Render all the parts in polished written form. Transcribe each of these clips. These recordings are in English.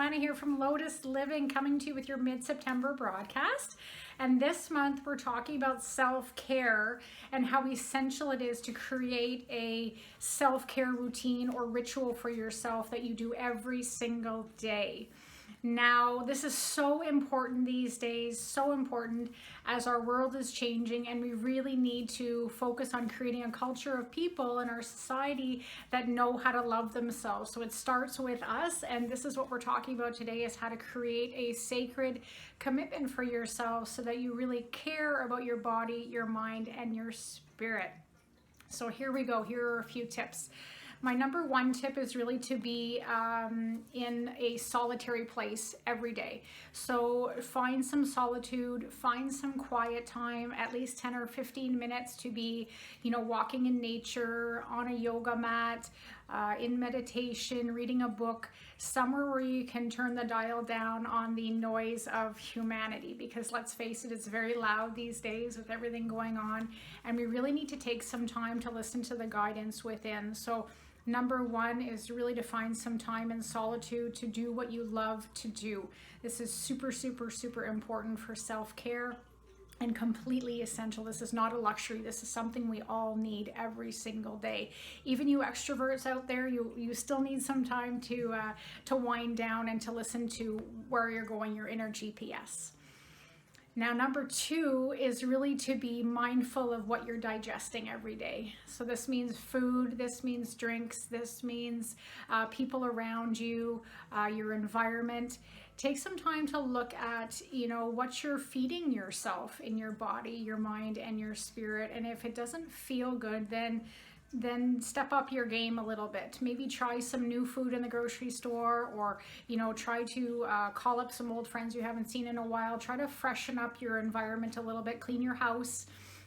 Joanna here from Lotus Living, coming to you with your mid-September broadcast. And this month we're talking about self-care and how essential it is to create a self-care routine or ritual for yourself that you do every single day. Now, this is so important these days, so important as our world is changing, and we really need to focus on creating a culture of people in our society that know how to love themselves. So it starts with us, and this is what we're talking about today, is how to create a sacred commitment for yourself so that you really care about your body, your mind, and your spirit. So here we go. Here are a few tips. My number one tip is really to be in a solitary place every day. So find some solitude, find some quiet time, at least 10 or 15 minutes to be, walking in nature, on a yoga mat, in meditation, reading a book, somewhere where you can turn the dial down on the noise of humanity, because let's face it, it's very loud these days with everything going on, and we really need to take some time to listen to the guidance within. So number one is really to find some time in solitude to do what you love to do. This is super, super, super important for self-care and completely essential. This is not a luxury. This is something we all need every single day. Even you extroverts out there, you still need some time to wind down and to listen to where you're going, your inner GPS. Now, number two is really to be mindful of what you're digesting every day. So this means food, this means drinks, this means people around you, your environment. Take some time to look at, what you're feeding yourself in your body, your mind, and your spirit. And if it doesn't feel good, then step up your game a little bit. Maybe try some new food in the grocery store, or try to call up some old friends you haven't seen in a while. Try to freshen up your environment a little bit, clean your house,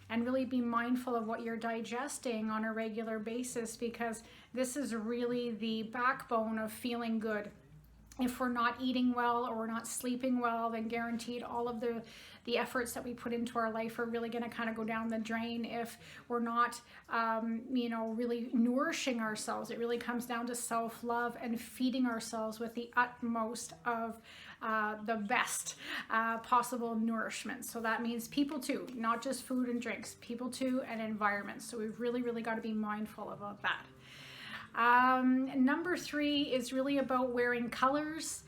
and really be mindful of what you're digesting on a regular basis, because this is really the backbone of feeling good. If we're not eating well or we're not sleeping well, then guaranteed all of the efforts that we put into our life are really going to kind of go down the drain. If we're not, really nourishing ourselves, it really comes down to self-love and feeding ourselves with the utmost of the best possible nourishment. So that means people too, not just food and drinks, people too, and environment. So we've really, really got to be mindful about that. Number three is really about wearing colors.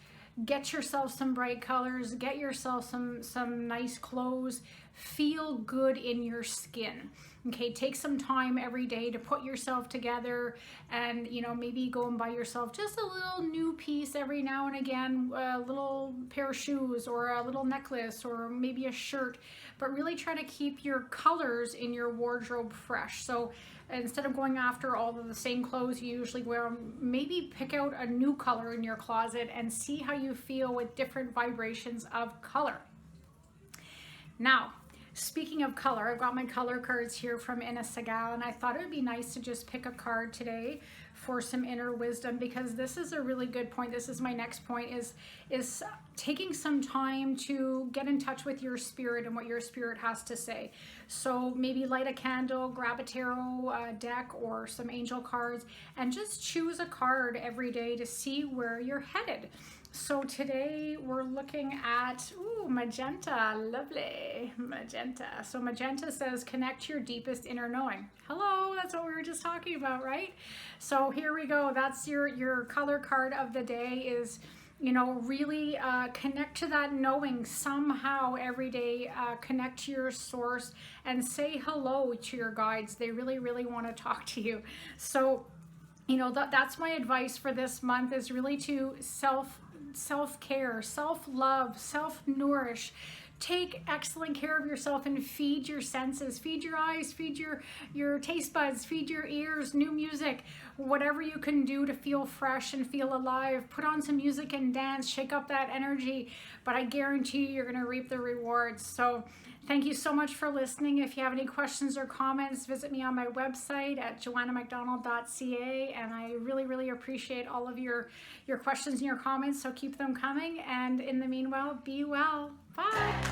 Get yourself some bright colors, get yourself some nice clothes, feel good in your skin. Okay, take some time every day to put yourself together, and maybe go and buy yourself just a little new piece every now and again, a little pair of shoes or a little necklace or maybe a shirt, but really try to keep your colors in your wardrobe fresh. So instead of going after all of the same clothes you usually wear, maybe pick out a new color in your closet and see how you feel with different vibrations of color. Now, speaking of color, I've got my color cards here from Inna Segal, and I thought it would be nice to just pick a card today for some inner wisdom, because this is a really good point. This is my next point, is taking some time to get in touch with your spirit and what your spirit has to say. So maybe light a candle, grab a tarot deck or some angel cards, and just choose a card every day to see where you're headed. So today we're looking at, magenta, lovely, magenta. So magenta says, connect to your deepest inner knowing. Hello, that's what we were just talking about, right? So here we go. That's your color card of the day, is, really connect to that knowing somehow every day. Connect to your source and say hello to your guides. They really, really want to talk to you. So, that's my advice for this month, is really to self-care, self-love, self-nourish. Take excellent care of yourself and feed your senses, feed your eyes, feed your taste buds, feed your ears, new music, whatever you can do to feel fresh and feel alive. Put on some music and dance, shake up that energy, but I guarantee you're going to reap the rewards. So thank you so much for listening. If you have any questions or comments, visit me on my website at joannamcdonald.ca, and I really, really appreciate all of your questions and your comments, so keep them coming. And in the meanwhile, be well. Bye.